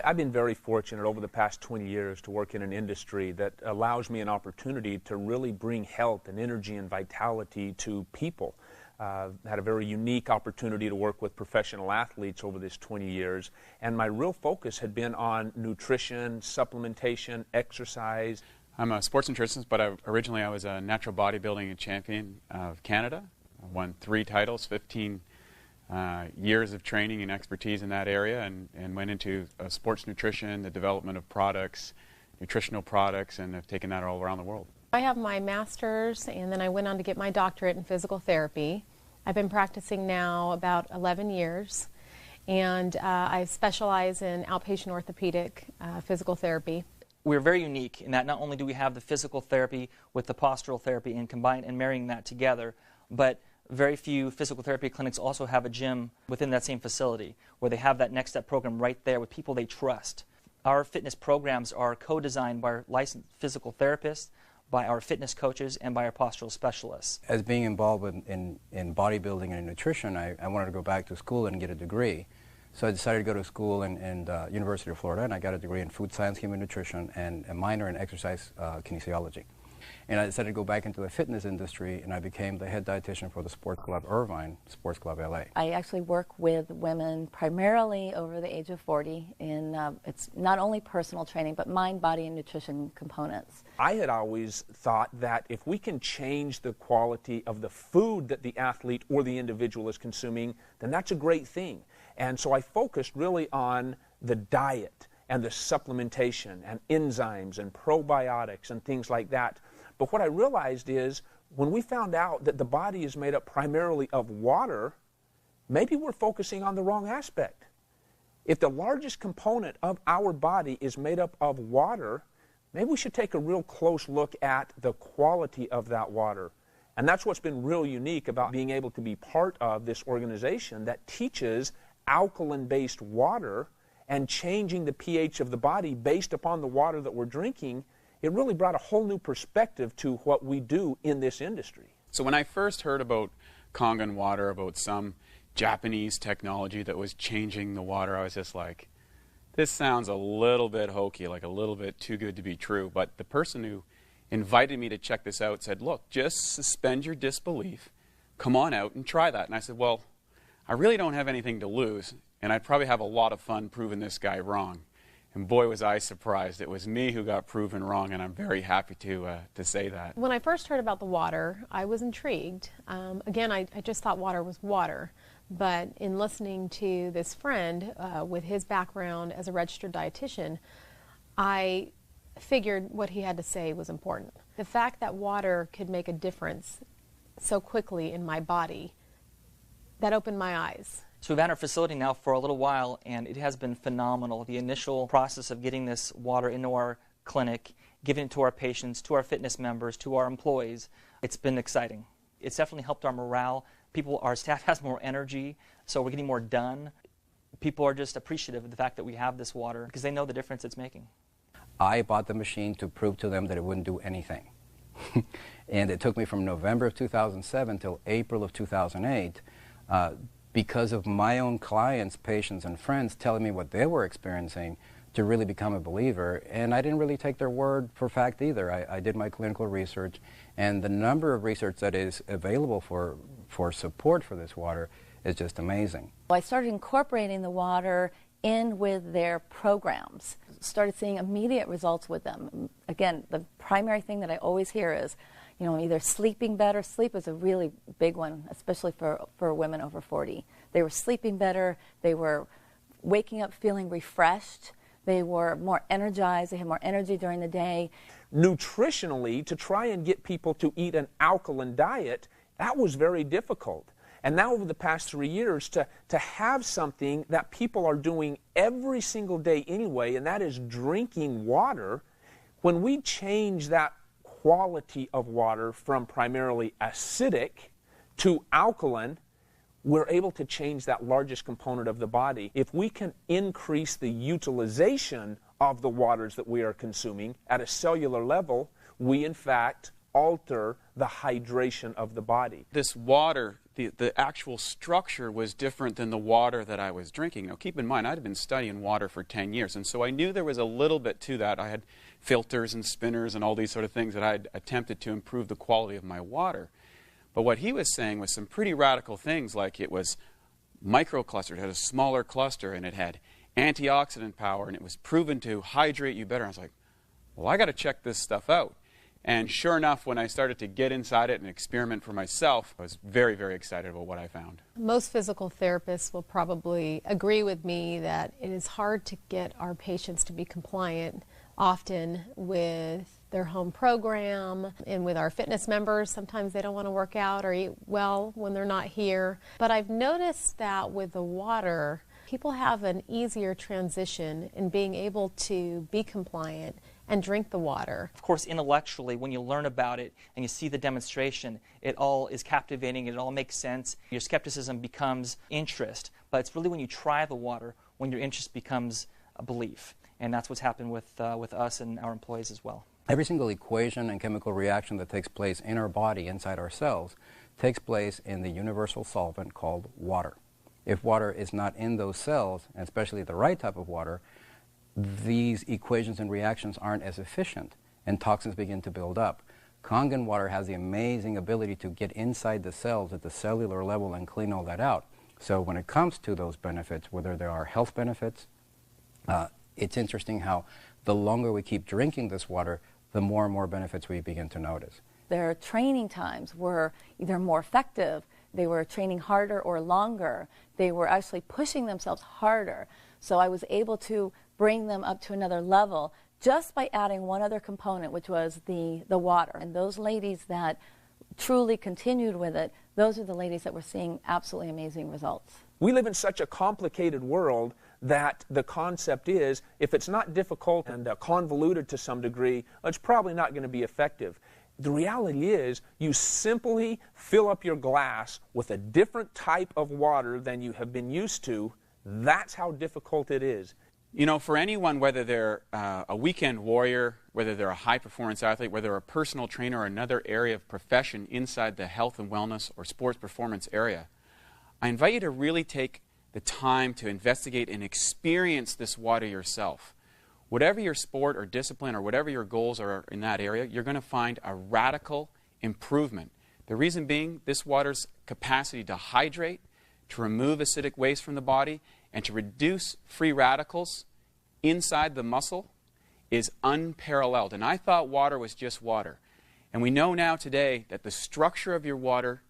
I've been very fortunate over the past 20 years to work in an industry that allows me an opportunity to really bring health and energy and vitality to people. Had a very unique opportunity to work with professional athletes over this 20 years, and my real focus had been on nutrition, supplementation, exercise. I'm a sports nutritionist, but originally I was a natural bodybuilding champion of Canada. I won 3 titles, 15 years of training and expertise in that area, and went into sports nutrition, the development of products, nutritional products, and have taken that all around the world. I have my master's, and then I went on to get my doctorate in physical therapy. I've been practicing now about 11 years, and I specialize in outpatient orthopedic physical therapy. We're very unique in that not only do we have the physical therapy with the postural therapy and combine and marrying that together, but very few physical therapy clinics also have a gym within that same facility where they have that next step program right there with people they trust. Our fitness programs are co-designed by our licensed physical therapists, by our fitness coaches, and by our postural specialists. As being involved in bodybuilding and nutrition, I wanted to go back to school and get a degree. So I decided to go to school in University of Florida, and I got a degree in food science, human nutrition, and a minor in exercise kinesiology. And I decided to go back into the fitness industry, and I became the head dietitian for the Sports Club Irvine, Sports Club LA. I actually work with women primarily over the age of 40 in it's not only personal training, but mind, body, and nutrition components. I had always thought that if we can change the quality of the food that the athlete or the individual is consuming, then that's a great thing. And so I focused really on the diet and the supplementation and enzymes and probiotics and things like that. But what I realized is when we found out that the body is made up primarily of water, maybe we're focusing on the wrong aspect. If the largest component of our body is made up of water, maybe we should take a real close look at the quality of that water. And that's what's been real unique about being able to be part of this organization that teaches alkaline-based water and changing the pH of the body based upon the water that we're drinking. It really brought a whole new perspective to what we do in this industry. So when I first heard about Kangen water, about some Japanese technology that was changing the water, I was just like, this sounds a little bit hokey, like a little bit too good to be true. But the person who invited me to check this out said, look, just suspend your disbelief, come on out and try that. And I said, well, I really don't have anything to lose, and I'd probably have a lot of fun proving this guy wrong. And boy, was I surprised. It was me who got proven wrong, and I'm very happy to say that. When I first heard about the water, I was intrigued. Again, I just thought water was water. But in listening to this friend with his background as a registered dietitian, I figured what he had to say was important. The fact that water could make a difference so quickly in my body, that opened my eyes. So we've had our facility now for a little while, and it has been phenomenal. The initial process of getting this water into our clinic, giving it to our patients, to our fitness members, to our employees, it's been exciting. It's definitely helped our morale. Our staff has more energy, so we're getting more done. People are just appreciative of the fact that we have this water because they know the difference it's making. I bought the machine to prove to them that it wouldn't do anything. And it took me from November of 2007 till April of 2008 because of my own clients, patients, and friends telling me what they were experiencing to really become a believer. And I didn't really take their word for fact either. I did my clinical research, and the number of research that is available for support for this water is just amazing. I started incorporating the water in with their programs. Started seeing immediate results with them. Again, the primary thing that I always hear is, either sleeping better. Sleep is a really big one, especially for women over 40. They were sleeping better. They were waking up feeling refreshed. They were more energized. They had more energy during the day. Nutritionally, to try and get people to eat an alkaline diet, that was very difficult. And now over the past 3 years, to have something that people are doing every single day anyway, and that is drinking water, when we change that quality of water from primarily acidic to alkaline, we're able to change that largest component of the body. If we can increase the utilization of the waters that we are consuming at a cellular level, we in fact alter the hydration of the body. This water, the actual structure was different than the water that I was drinking. Now keep in mind, I'd been studying water for 10 years, and so I knew there was a little bit to that. I had filters and spinners and all these sort of things that I'd attempted to improve the quality of my water. But what he was saying was some pretty radical things, like it was microclustered, it had a smaller cluster, and it had antioxidant power, and it was proven to hydrate you better. I was like, well, I got to check this stuff out. And sure enough, when I started to get inside it and experiment for myself, I was very, very excited about what I found. Most physical therapists will probably agree with me that it is hard to get our patients to be compliant often with their home program and with our fitness members. Sometimes they don't want to work out or eat well when they're not here. But I've noticed that with the water, people have an easier transition in being able to be compliant and drink the water. Of course, intellectually, when you learn about it and you see the demonstration, it all is captivating, it all makes sense. Your skepticism becomes interest, but it's really when you try the water when your interest becomes a belief. And that's what's happened with us and our employees as well. Every single equation and chemical reaction that takes place in our body, inside our cells, takes place in the universal solvent called water. If water is not in those cells, and especially the right type of water, these equations and reactions aren't as efficient, and toxins begin to build up. Kangen water has the amazing ability to get inside the cells at the cellular level and clean all that out. So when it comes to those benefits, whether there are health benefits, it's interesting how the longer we keep drinking this water, the more and more benefits we begin to notice. Their training times were either more effective, they were training harder or longer, they were actually pushing themselves harder. So I was able to bring them up to another level just by adding one other component, which was the water. And those ladies that truly continued with it, those are the ladies that were seeing absolutely amazing results. We live in such a complicated world that the concept is, if it's not difficult and convoluted to some degree, it's probably not going to be effective. The reality is, you simply fill up your glass with a different type of water than you have been used to. That's how difficult it is. You know, for anyone, whether they're a weekend warrior, whether they're a high-performance athlete, whether they're a personal trainer or another area of profession inside the health and wellness or sports performance area, I invite you to really take the time to investigate and experience this water yourself. Whatever your sport or discipline or whatever your goals are in that area, you're going to find a radical improvement. The reason being, this water's capacity to hydrate, to remove acidic waste from the body, and to reduce free radicals inside the muscle is unparalleled. And I thought water was just water. And we know now today that the structure of your water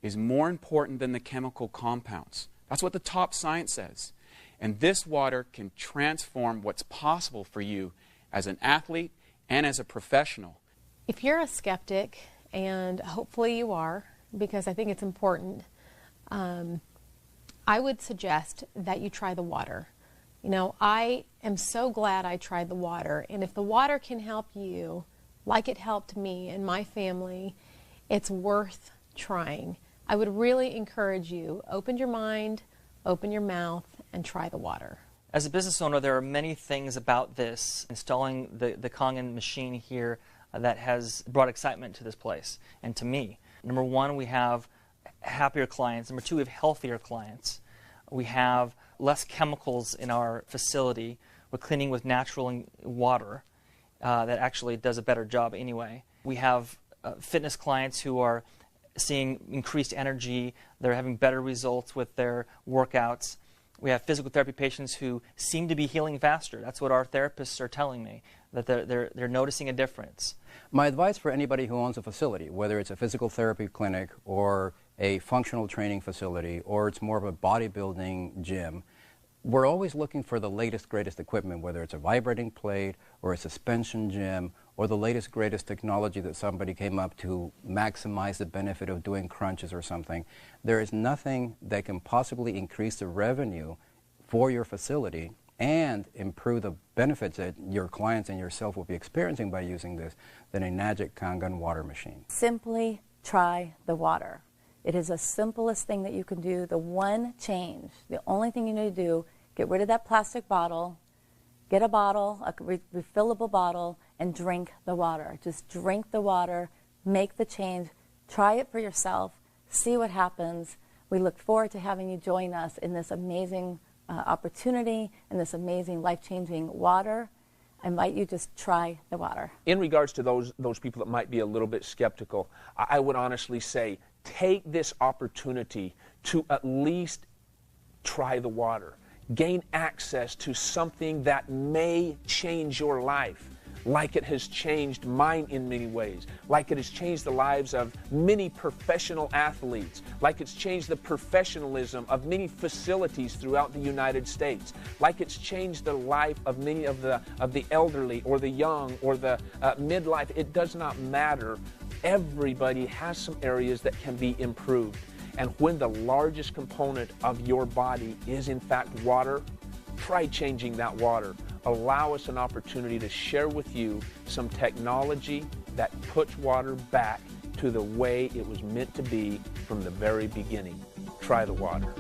is more important than the chemical compounds. That's what the top science says. And this water can transform what's possible for you as an athlete and as a professional. If you're a skeptic, and hopefully you are, because I think it's important, I would suggest that you try the water. You know, I am so glad I tried the water, and if the water can help you, like it helped me and my family, it's worth trying. I would really encourage you, open your mind, open your mouth, and try the water. As a business owner, there are many things about this, installing the Kangen machine here, that has brought excitement to this place and to me. Number one, we have happier clients. Number two, we have healthier clients. We have less chemicals in our facility. We're cleaning with natural water that actually does a better job anyway. We have fitness clients who are seeing increased energy. They're having better results with their workouts. We have physical therapy patients who seem to be healing faster. That's what our therapists are telling me, that they're noticing a difference. My advice for anybody who owns a facility, whether it's a physical therapy clinic or a functional training facility or it's more of a bodybuilding gym, we're always looking for the latest, greatest equipment, whether it's a vibrating plate or a suspension gym or the latest, greatest technology that somebody came up to maximize the benefit of doing crunches or something. There is nothing that can possibly increase the revenue for your facility and improve the benefits that your clients and yourself will be experiencing by using this than a magic Kangen water machine. Simply try the water. It is the simplest thing that you can do. The one change, the only thing you need to do, get rid of that plastic bottle, get a bottle, a refillable bottle, and drink the water. Just drink the water, make the change, try it for yourself, see what happens. We look forward to having you join us in this amazing opportunity and this amazing life-changing water. I invite you to just try the water. In regards to those people that might be a little bit skeptical, I would honestly say take this opportunity to at least try the water. Gain access to something that may change your life, like it has changed mine in many ways, like it has changed the lives of many professional athletes, like it's changed the professionalism of many facilities throughout the United States, like it's changed the life of many of the elderly or the young or the midlife. It does not matter. Everybody has some areas that can be improved. And when the largest component of your body is in fact water, try changing that water. Allow us an opportunity to share with you some technology that puts water back to the way it was meant to be from the very beginning. Try the water.